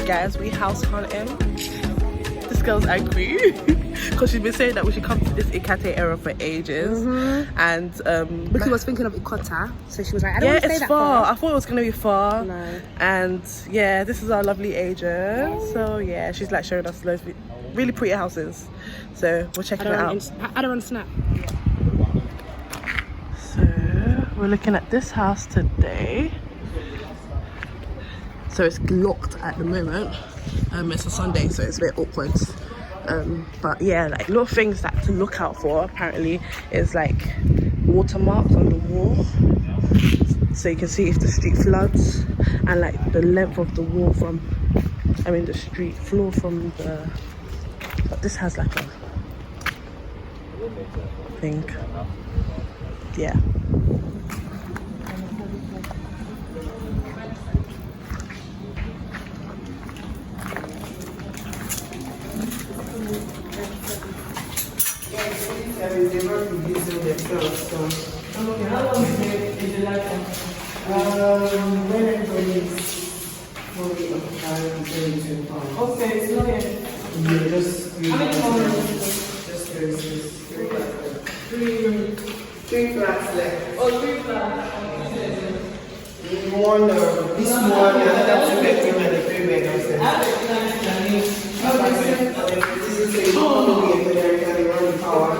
guys, we house hunting. This girl's angry because she's been saying that we should come to this Ikate area for ages. And Vicky was thinking of Ikota, so she was like, I don't want to stay it's that far. far. I thought it was gonna be far. No. And yeah, this is our lovely agent. So yeah, she's like showing us loads of really pretty houses. So we're checking it out. I don't want to snap. So we're looking at this house today. So it's locked at the moment. It's a Sunday, so it's a bit awkward. But yeah, like little things that to look out for apparently is like watermarks on the wall, so you can see if the street floods, and like the length of the wall from, the street floor from the. But this has like a thing. Yeah. Okay, it's not here. Yeah, just How many just three flats left. Oh, 3 flats. One, this one, another 2 bedroom and a 3 bedroom upstairs. This is a home with the running power.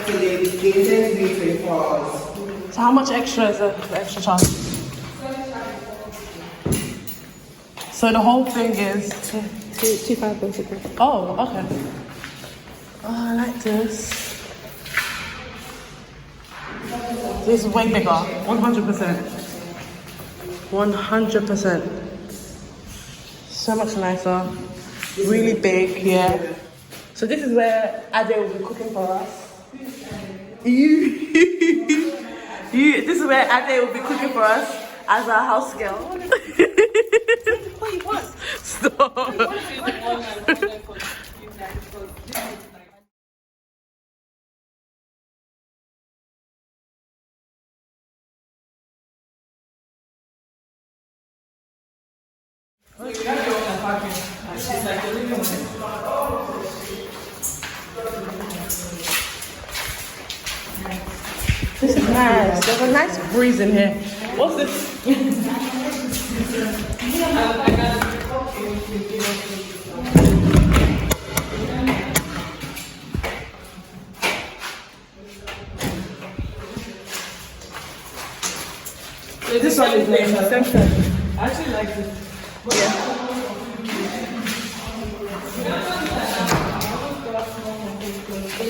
So they intend to be 24 hours. So how much extra is the extra charge? So the whole thing is 2.5 basically. oh, okay. Oh, I like this. This is way bigger. 100%. 100%. So much nicer. Really big, yeah. So this is where Ade will be cooking for us. This is where Ade will be cooking for us as our house girl. Stop. This is nice. There's a nice breeze in here. What's this? This one is named I actually like this.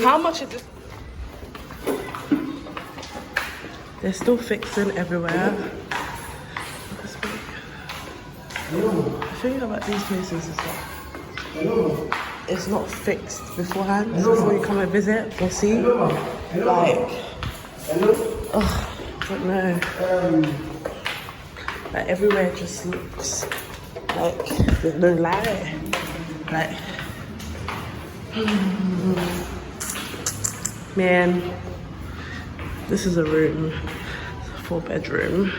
How much is this? They're still fixing everywhere. The thing about these places is that it's not fixed beforehand. Before you come and visit or see. Like, oh, I don't know. Like everywhere just looks like there's no light. Like, man, this is a room. It's a 4-bedroom.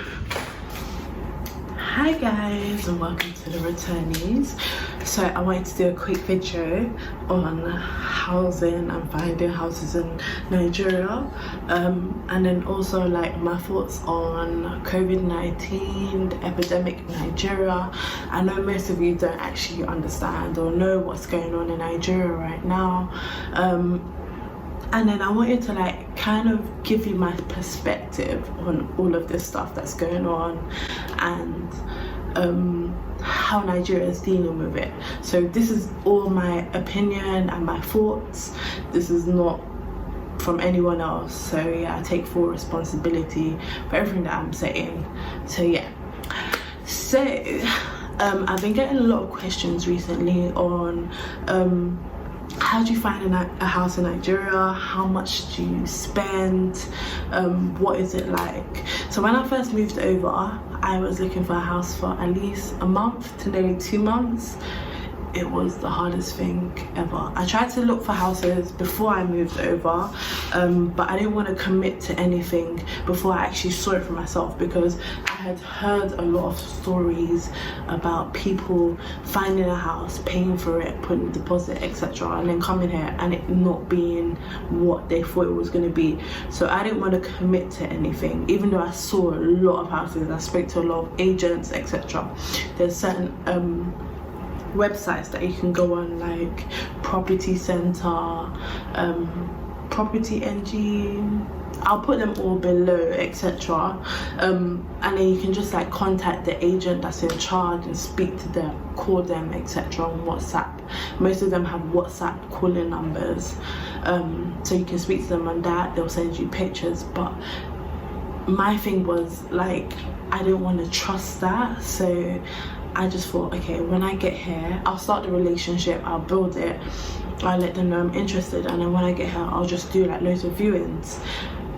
Hi guys, and welcome to the returnees. So I wanted to do a quick video on housing and finding houses in Nigeria, and then also like my thoughts on COVID-19, the epidemic in Nigeria. I know most of you don't actually understand or know what's going on in Nigeria right now, and then I wanted to like kind of give you my perspective on all of this stuff that's going on, and how Nigeria is dealing with it. So this is all my opinion and my thoughts. This is not from anyone else. So yeah, I take full responsibility for everything that I'm saying. So yeah. So I've been getting a lot of questions recently on how do you find a house in Nigeria? How much do you spend? What is it like? So when I first moved over, I was looking for a house for at least a month to nearly 2 months. it was the hardest thing ever. I tried to look for houses before I moved over, but I didn't want to commit to anything before I actually saw it for myself, because I had heard a lot of stories about people finding a house, paying for it, putting a deposit, etc., and then coming here and it not being what they thought it was going to be. So I didn't want to commit to anything, even though I saw a lot of houses. I spoke to a lot of agents, etc. There's certain websites that you can go on, like Property Center, Property NG, I'll put them all below, etc. And then you can just like contact the agent that's in charge and speak to them, call them, etc. on WhatsApp. Most of them have WhatsApp calling numbers, so you can speak to them on that. They'll send you pictures. But my thing was like, I didn't want to trust that, so I just thought, okay, when I get here, I'll start the relationship, I'll build it, I'll let them know I'm interested, and then when I get here, I'll just do like loads of viewings.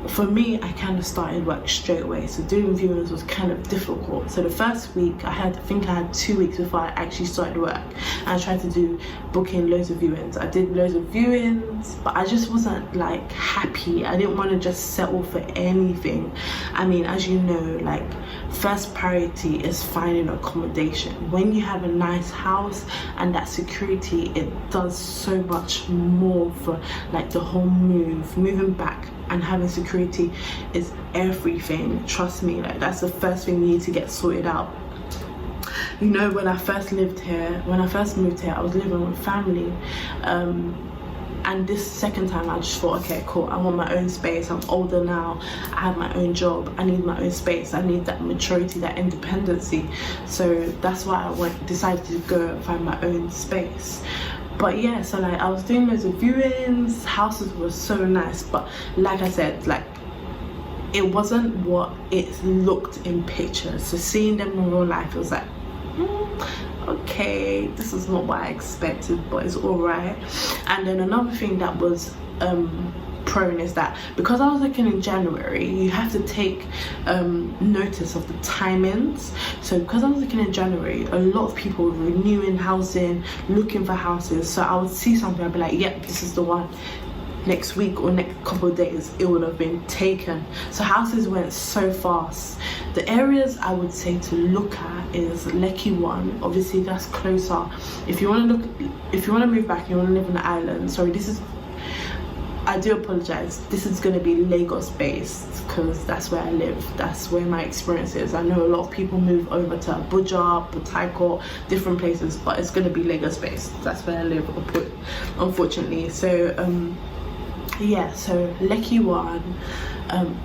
For me, I kind of started work straight away, so doing viewings was kind of difficult. So the first week, I think I had 2 weeks before I actually started work, and I tried to do booking loads of viewings. I did loads of viewings, but I just wasn't like happy. I didn't want to just settle for anything. I mean, as you know, like first priority is finding accommodation. When you have a nice house and that security, it does so much more for like the whole moving back. And having security is everything, trust me. Like that's the first thing you need to get sorted out. You know, when I first moved here, I was living with family, and this second time I just thought, okay, cool, I want my own space. I'm older now, I have my own job, I need my own space, I need that maturity, that independency. So that's why I decided to go and find my own space. But yeah, so like I was doing loads of viewings, houses were so nice, but like I said, like it wasn't what it looked in pictures. So seeing them in real life, it was like, okay, this is not what I expected, but it's alright. And then another thing that was prone is that because I was looking in January, you have to take notice of the timings. So because I was looking in January, a lot of people were renewing housing, looking for houses. So I would see something, I'd be like, yep, this is the one. Next week or next couple of days, it would have been taken. So houses went so fast. The areas I would say to look at is Lekki 1. Obviously that's closer. If you want to move back, you want to live on the island. Sorry, I do apologize, this is going to be Lagos based because that's where I live, that's where my experience is. I know a lot of people move over to Abuja, Port Harcourt, different places, but it's going to be Lagos based. That's where I live, unfortunately. So yeah, so Lekki 1,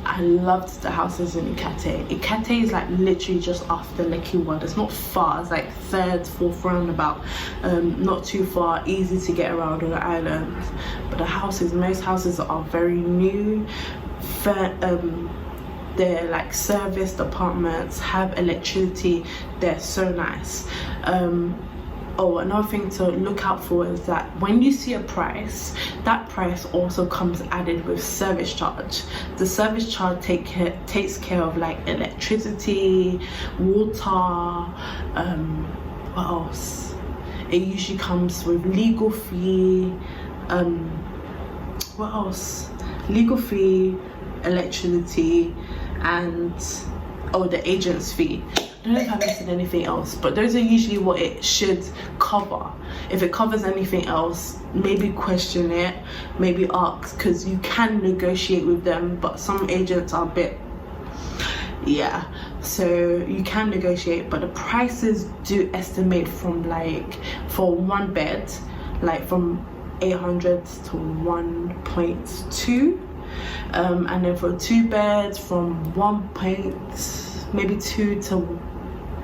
I loved the houses in Ikate. Ikate is like literally just after Lekki 1. It's not far, it's like 3rd, 4th roundabout. Not too far, easy to get around on the island. But the houses, most houses are very new. They're like serviced apartments, have electricity, they're so nice. Oh, another thing to look out for is that when you see a price, that price also comes added with service charge. The service charge takes care of like electricity, water, what else? It usually comes with legal fee, what else? Legal fee, electricity, and the agent's fee. I don't know if I've listed anything else, but those are usually what it should cover. If it covers anything else, maybe question it, maybe ask, because you can negotiate with them, but some agents are a bit, yeah, so you can negotiate, but the prices do estimate from like, for one bed, like from 800 to 1.2, and then for 2 beds from 2 to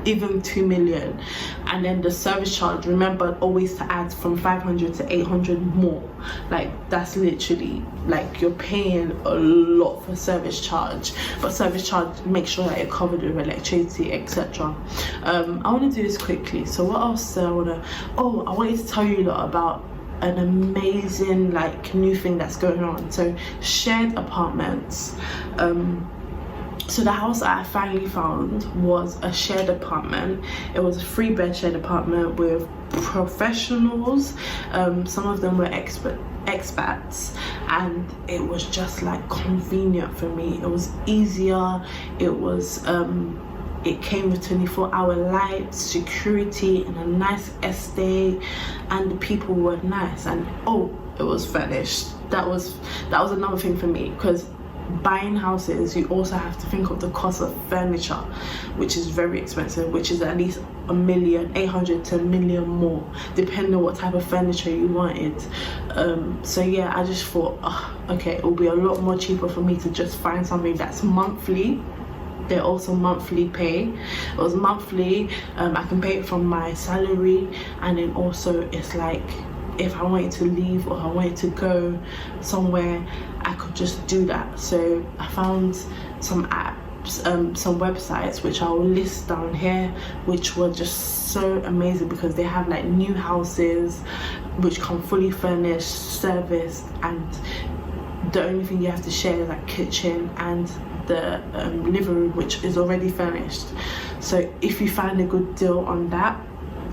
even 2 million. And then the service charge, remember always to add from 500 to 800 more. Like that's literally like you're paying a lot for service charge, but service charge, make sure that it covered with electricity, etc. I want to do this quickly. So what else do I want to, I wanted to tell you a lot about an amazing like new thing that's going on. So shared apartments. So the house that I finally found was a shared apartment. It was a 3-bed shared apartment with professionals. Some of them were expats, and it was just like convenient for me. It was easier. It was it came with 24-hour lights, security, and a nice estate, and the people were nice, and it was furnished. That was another thing for me, because buying houses, you also have to think of the cost of furniture, which is very expensive, which is at least $1,800,000 to $1 million more, depending on what type of furniture you wanted. So yeah, I just thought, okay, it will be a lot more cheaper for me to just find something that's monthly. They're also monthly pay. It was monthly. I can pay it from my salary, and then also it's like, if I wanted to leave or I wanted to go somewhere, I could just do that. So I found some apps, some websites, which I'll list down here, which were just so amazing, because they have like new houses which come fully furnished, serviced, and the only thing you have to share is like kitchen and the living room, which is already furnished. So if you find a good deal on that,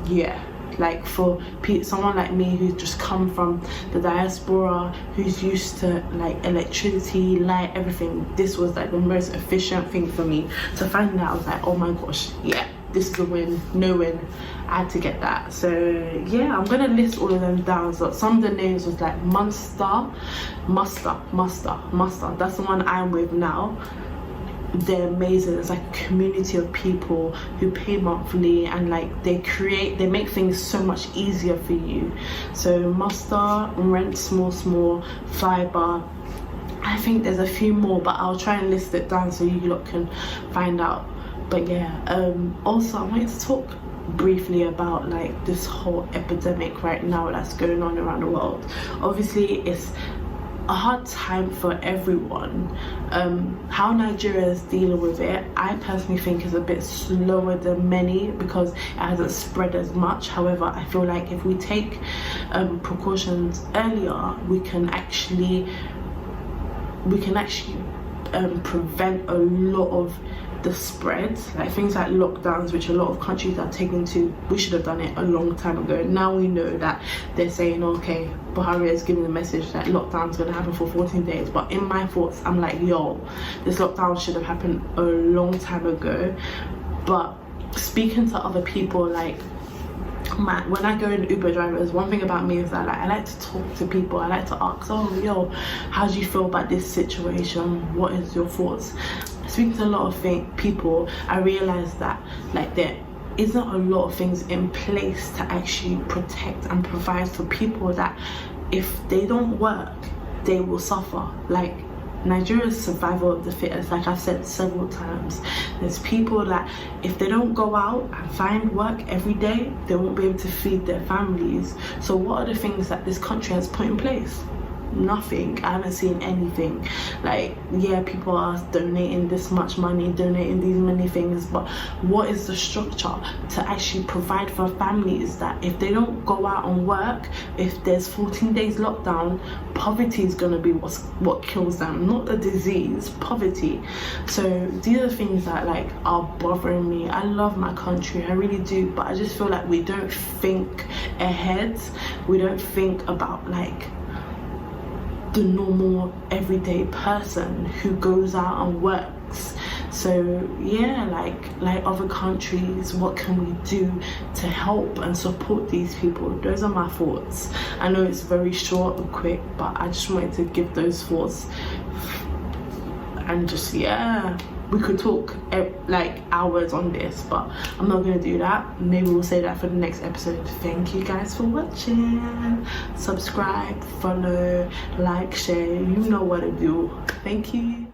yeah, like for someone like me who's just come from the diaspora, who's used to like electricity, light, everything, this was like the most efficient thing for me. To find that, I was like, oh my gosh, yeah, this is a win, no win. I had to get that. So yeah, I'm gonna list all of them down. So some of the names was like Muster. That's the one I'm with now. They're amazing. It's like a community of people who pay monthly, and like they make things so much easier for you. So Muster, Rent Small, Fiber. I think there's a few more, but I'll try and list it down so you lot can find out. But yeah, also I wanted to talk briefly about like this whole epidemic right now that's going on around the world. Obviously it's a hard time for everyone. How Nigeria is dealing with it, I personally think is a bit slower than many, because it hasn't spread as much. However, I feel like if we take precautions earlier, we can actually prevent a lot of the spread, like things like lockdowns, which a lot of countries are taking to. We should have done it a long time ago. Now we know that they're saying, okay, Buhari is giving the message that lockdown's going to happen for 14 days. But in my thoughts, I'm like, yo, this lockdown should have happened a long time ago. But speaking to other people, like, when I go in Uber drivers, one thing about me is that like I like to talk to people. I like to ask, oh yo, how do you feel about this situation? What is your thoughts? Speaking to a lot of people, I realized that like there isn't a lot of things in place to actually protect and provide for people that if they don't work, they will suffer. Like Nigeria's survival of the fittest, like I've said several times. There's people that if they don't go out and find work every day, they won't be able to feed their families. So what are the things that this country has put in place? Nothing. I haven't seen anything. Like, yeah, people are donating this much money, donating these many things, but what is the structure to actually provide for families that if they don't go out and work, if there's 14 days lockdown, poverty is going to be what kills them, not the disease, poverty. So these are things that like are bothering me. I love my country, I really do, but I just feel like we don't think ahead. We don't think about like the normal everyday person who goes out and works. So yeah, like other countries, what can we do to help and support these people? Those are my thoughts. I know it's very short and quick, but I just wanted to give those thoughts. And just, yeah, we could talk like hours on this, but I'm not gonna do that. Maybe we'll say that for the next episode. Thank you guys for watching. Subscribe, follow, like, share, you know what to do. Thank you.